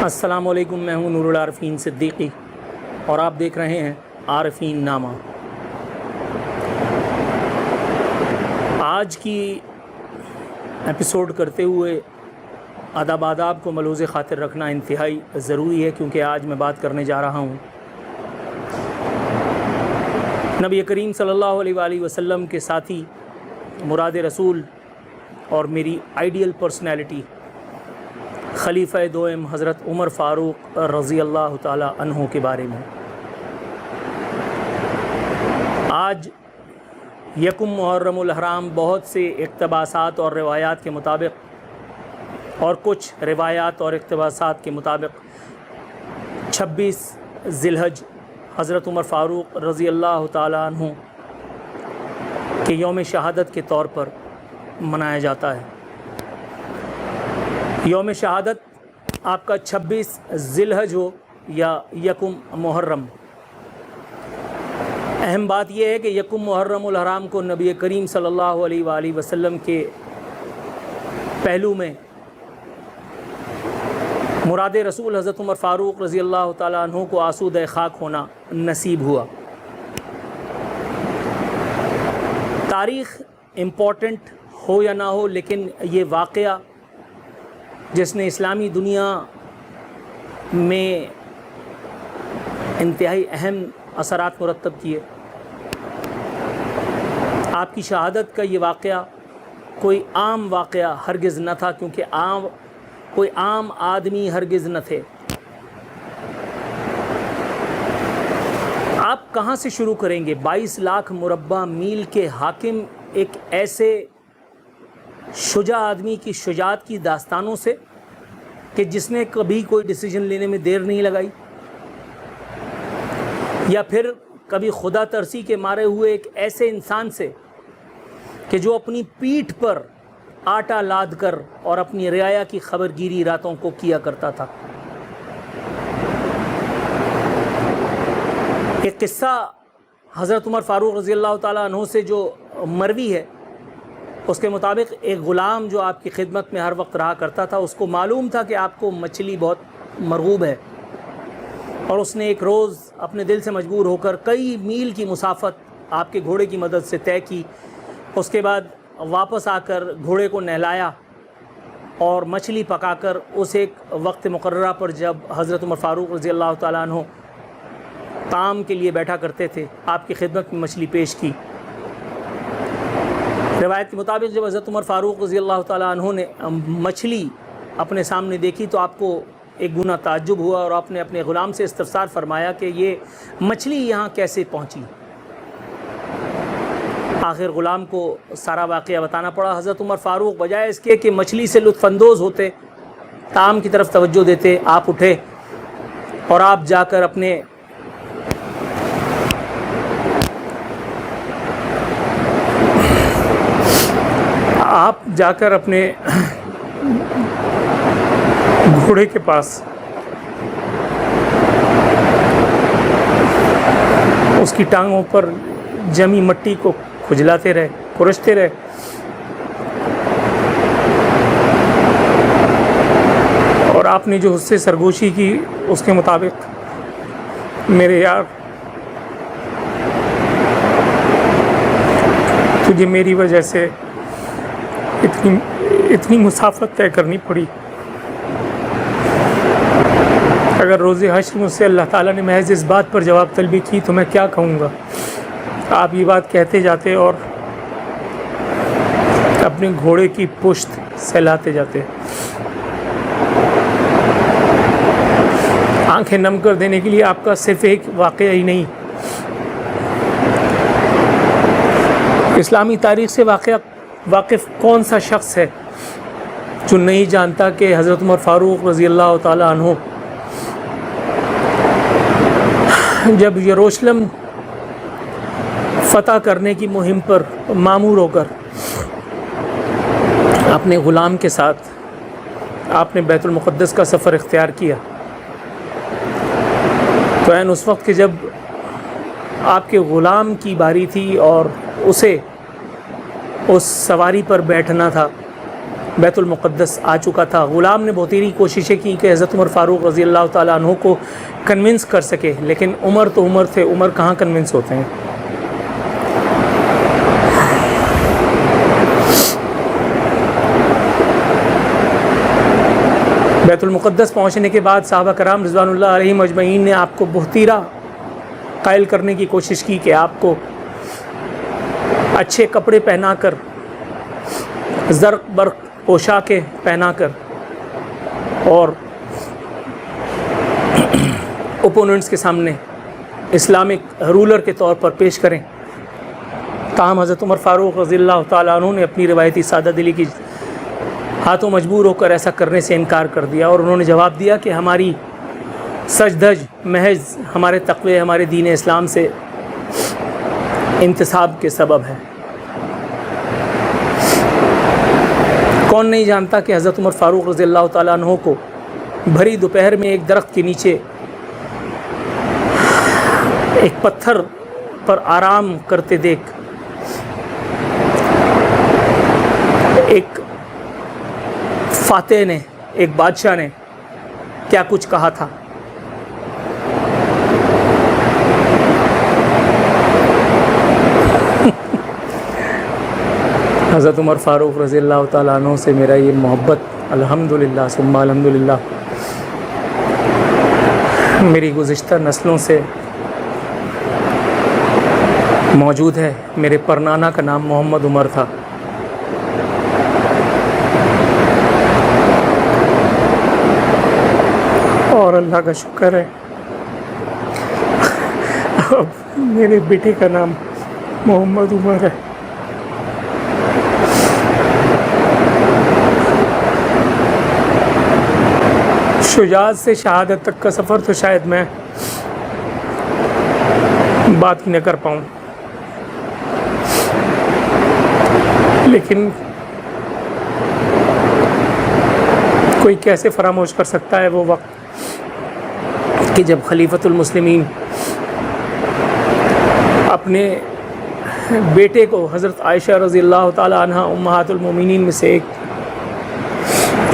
السلام علیکم، میں ہوں نور العارفین صدیقی اور آپ دیکھ رہے ہیں عارفین نامہ۔ آج کی ایپیسوڈ کرتے ہوئے آداب کو ملحوظ خاطر رکھنا انتہائی ضروری ہے، کیونکہ آج میں بات کرنے جا رہا ہوں نبی کریم صلی اللہ علیہ وآلہ وسلم کے ساتھی، مراد رسول اور میری آئیڈیل پرسنالٹی خلیفہ دوئم حضرت عمر فاروق رضی اللہ تعالی عنہ کے بارے میں۔ آج یکم محرم الحرام بہت سے اقتباسات اور روایات کے مطابق اور کچھ روایات اور اقتباسات کے مطابق 26 ذی الحج حضرت عمر فاروق رضی اللہ تعالی عنہ کے یوم شہادت کے طور پر منایا جاتا ہے۔ یوم شہادت آپ کا 26 ذی الحج ہو یا یکم محرم، اہم بات یہ ہے کہ یکم محرم الحرام کو نبی کریم صلی اللہ علیہ وآلہ وسلم کے پہلو میں مراد رسول حضرت عمر فاروق رضی اللہ تعالیٰ عنہ کو آسودہ خاک ہونا نصیب ہوا۔ تاریخ امپورٹنٹ ہو یا نہ ہو، لیکن یہ واقعہ جس نے اسلامی دنیا میں انتہائی اہم اثرات مرتب کیے، آپ کی شہادت کا یہ واقعہ کوئی عام واقعہ ہرگز نہ تھا، کیونکہ کوئی عام آدمی ہرگز نہ تھے۔ آپ کہاں سے شروع کریں گے؟ 22 لاکھ مربع میل کے حاکم ایک ایسے شجاع آدمی کی شجاعت کی داستانوں سے کہ جس نے کبھی کوئی ڈیسیجن لینے میں دیر نہیں لگائی، یا پھر کبھی خدا ترسی کے مارے ہوئے ایک ایسے انسان سے کہ جو اپنی پیٹھ پر آٹا لاد کر اور اپنی رعایا کی خبرگیری راتوں کو کیا کرتا تھا۔ ایک قصہ حضرت عمر فاروق رضی اللہ تعالیٰ عنہ سے جو مروی ہے، اس کے مطابق ایک غلام جو آپ کی خدمت میں ہر وقت رہا کرتا تھا، اس کو معلوم تھا کہ آپ کو مچھلی بہت مرغوب ہے، اور اس نے ایک روز اپنے دل سے مجبور ہو کر کئی میل کی مسافت آپ کے گھوڑے کی مدد سے طے کی۔ اس کے بعد واپس آ کر گھوڑے کو نہلایا اور مچھلی پکا کر اس ایک وقت مقررہ پر جب حضرت عمر فاروق رضی اللہ تعالیٰ عنہ طعام کے لیے بیٹھا کرتے تھے، آپ کی خدمت میں مچھلی پیش کی۔ روایت کے مطابق جب حضرت عمر فاروق رضی اللہ تعالیٰ عنہ نے مچھلی اپنے سامنے دیکھی تو آپ کو ایک گنا تعجب ہوا، اور آپ نے اپنے غلام سے استفسار فرمایا کہ یہ مچھلی یہاں کیسے پہنچی؟ آخر غلام کو سارا واقعہ بتانا پڑا۔ حضرت عمر فاروق بجائے اس کے کہ مچھلی سے لطف اندوز ہوتے، طعام کی طرف توجہ دیتے، آپ اٹھے اور آپ جا کر اپنے گھوڑے کے پاس اس کی ٹانگوں پر جمی مٹی کو کھجلاتے رہے، کھرچتے رہے، اور آپ نے جو اس سے سرگوشی کی اس کے مطابق، میرے یار تجھے میری وجہ سے اتنی مسافت طے کرنی پڑی، اگر روز حشر مجھ سے اللہ تعالیٰ نے محض اس بات پر جواب طلبی کی تو میں کیا کہوں گا؟ آپ یہ بات کہتے جاتے اور اپنے گھوڑے کی پشت سہلاتے جاتے، آنکھیں نم کر دینے کے لیے آپ کا صرف ایک واقعہ ہی نہیں، اسلامی تاریخ سے واقف کون سا شخص ہے جو نہیں جانتا کہ حضرت عمر فاروق رضی اللہ تعالیٰ عنہ جب یروشلم فتح کرنے کی مہم پر مامور ہو کر اپنے غلام کے ساتھ آپ نے بیت المقدس کا سفر اختیار کیا، تو عین اس وقت کہ جب آپ کے غلام کی باری تھی اور اسے اس سواری پر بیٹھنا تھا بیت المقدس آ چکا تھا۔ غلام نے بہتری کوششیں کی کہ حضرت عمر فاروق رضی اللہ تعالیٰ عنہ کو کنونس کر سکے، لیکن عمر تو عمر تھے، عمر کہاں کنونس ہوتے ہیں۔ بیت المقدس پہنچنے کے بعد صحابہ کرام رضوان اللہ علیہم اجمعین نے آپ کو بحتیرہ قائل کرنے کی کوشش کی کہ آپ کو اچھے کپڑے پہنا کر، زرق برق پوشاکیں پہنا کر اور اوپوننٹس کے سامنے اسلامک رولر کے طور پر پیش کریں۔ تاہم حضرت عمر فاروق رضی اللہ تعالیٰ عنہ نے اپنی روایتی سادہ دلی کی ہاتھوں مجبور ہو کر ایسا کرنے سے انکار کر دیا، اور انہوں نے جواب دیا کہ ہماری سج دھج محض ہمارے تقوی، ہمارے دین اسلام سے انتصاب کے سبب ہے۔ کون نہیں جانتا کہ حضرت عمر فاروق رضی اللہ تعالیٰ عنہ کو بھری دوپہر میں ایک درخت کے نیچے ایک پتھر پر آرام کرتے دیکھ ایک فاتح نے، ایک بادشاہ نے کیا کچھ کہا تھا۔ حضرت عمر فاروق رضی اللہ تعالیٰ عنہ سے میرا یہ محبت الحمدللہ ثم الحمدللہ میری گزشتہ نسلوں سے موجود ہے۔ میرے پرنانا کا نام محمد عمر تھا۔ اور اللہ کا شکر ہے اب میرے بیٹے کا نام محمد عمر ہے۔ شجاعت سے شہادت تک کا سفر تو شاید میں بات ہی نہ کر پاؤں، لیکن کوئی کیسے فراموش کر سکتا ہے وہ وقت کہ جب خلیفۃ المسلمین اپنے بیٹے کو، حضرت عائشہ رضی اللہ تعالی عنہ امہات المومنین میں سے ایک،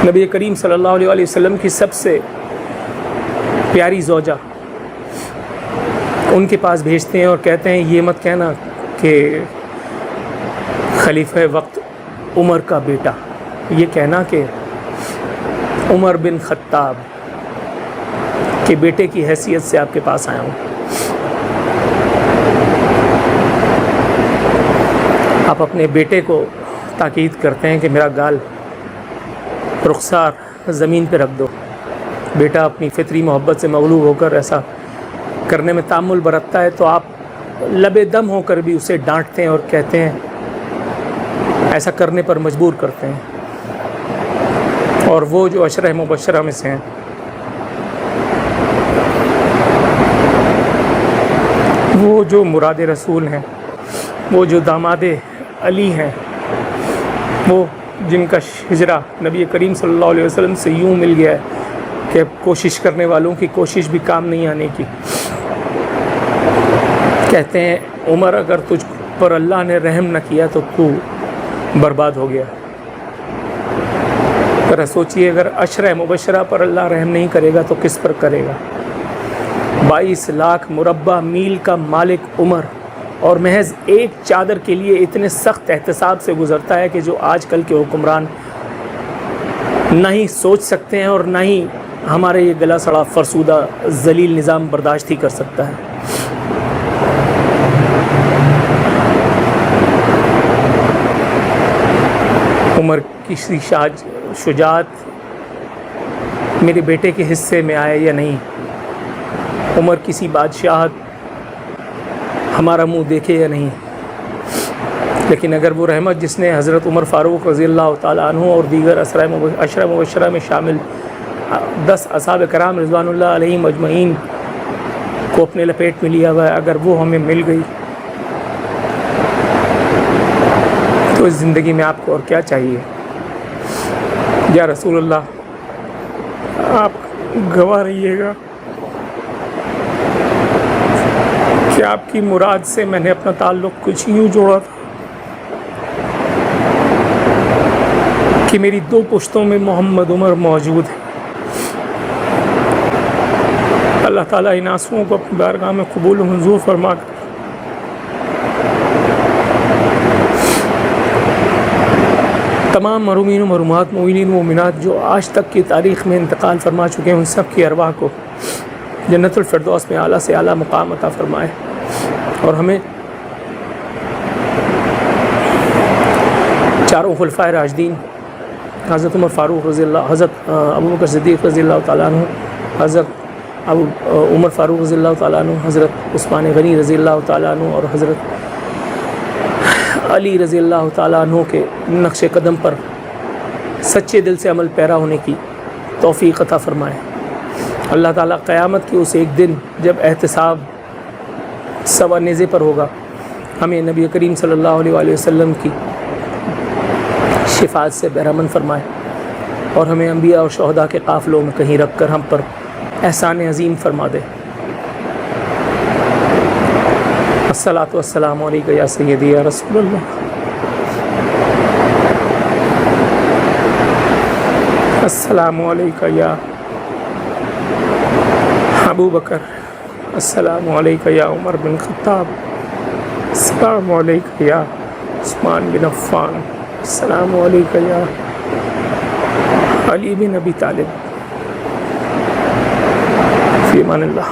نبی کریم صلی اللہ علیہ وسلم کی سب سے پیاری زوجہ، ان کے پاس بھیجتے ہیں اور کہتے ہیں یہ مت کہنا کہ خلیفہ وقت عمر کا بیٹا، یہ کہنا کہ عمر بن خطاب کے بیٹے کی حیثیت سے آپ کے پاس آیا ہوں۔ آپ اپنے بیٹے کو تاکید کرتے ہیں کہ میرا گال رخسار زمین پہ رکھ دو۔ بیٹا اپنی فطری محبت سے مغلوب ہو کر ایسا کرنے میں تامل برتتا ہے تو آپ لبے دم ہو کر بھی اسے ڈانٹتے ہیں اور کہتے ہیں، ایسا کرنے پر مجبور کرتے ہیں۔ اور وہ جو عشرہ مبشرہ میں سے ہیں، وہ جو مراد رسول ہیں، وہ جو داماد علی ہیں، وہ جن کا ہجرہ نبی کریم صلی اللہ علیہ وسلم سے یوں مل گیا ہے کہ کوشش کرنے والوں کی کوشش بھی کام نہیں آنے کی، کہتے ہیں عمر اگر تجھ پر اللہ نے رحم نہ کیا تو تو برباد ہو گیا۔ ذرا سوچئے، اگر عشرہ مبشرہ پر اللہ رحم نہیں کرے گا تو کس پر کرے گا؟ 22 لاکھ مربع میل کا مالک عمر، اور محض ایک چادر کے لیے اتنے سخت احتساب سے گزرتا ہے کہ جو آج کل کے حکمران نہ ہی سوچ سکتے ہیں اور نہ ہی ہمارے یہ گلا سڑا فرسودہ ذلیل نظام برداشت ہی کر سکتا ہے۔ عمر کی شجاعت میرے بیٹے کے حصے میں آئے یا نہیں، عمر کسی بادشاہت ہمارا منہ دیکھے یا نہیں، لیکن اگر وہ رحمت جس نے حضرت عمر فاروق رضی اللہ تعالیٰ عنہ اور دیگر عشرہ مبشرہ میں شامل 10 اصحاب کرام رضوان اللہ علیہم اجمعین کو اپنے لپیٹ میں لیا ہوا ہے، اگر وہ ہمیں مل گئی تو اس زندگی میں آپ کو اور کیا چاہیے؟ یا رسول اللہ، آپ گواہ رہیے گا کہ آپ کی مراد سے میں نے اپنا تعلق کچھ یوں جوڑا تھا کہ میری 2 پشتوں میں محمد عمر موجود ہے۔ اللہ تعالیٰ ان آنسوؤں کو اپنی بارگاہ میں قبول و منظور فرما کر تمام مرحومین و مرحومات، مومنین و مومنات جو آج تک کی تاریخ میں انتقال فرما چکے ہیں، ان سب کی ارواح کو جنت الفردوس میں اعلیٰ سے اعلیٰ مقام عطا فرمائے، اور ہمیں چاروں خلفائے راشدین، حضرت عمر فاروق رضی اللہ، حضرت ابوبکر صدیق رضی اللہ تعالیٰ عنہ، حضرت عمر فاروق رضی اللہ تعالیٰ عنہ، حضرت عثمان غنی رضی اللہ تعالیٰ عنہ، اور حضرت علی رضی اللہ تعالیٰ عنہ کے نقش قدم پر سچے دل سے عمل پیرا ہونے کی توفیق عطا فرمائے۔ اللہ تعالیٰ قیامت کی اس ایک دن جب احتساب سوا نیزے پر ہوگا، ہمیں نبی کریم صلی اللہ علیہ وآلہ وسلم کی شفاعت سے بہرمند فرمائے، اور ہمیں انبیاء اور شہداء کے قافلوں میں کہیں رکھ کر ہم پر احسان عظیم فرما دے۔ الصلاۃ والسلام علیک یا سیدی یا رسول اللہ، السلام علیک یا ابو بکر، السلام علیک یا عمر بن خطاب، السلام علیک یا عثمان بن عفان، السلام علیک یا علی بن ابی طالب، فی امان اللہ۔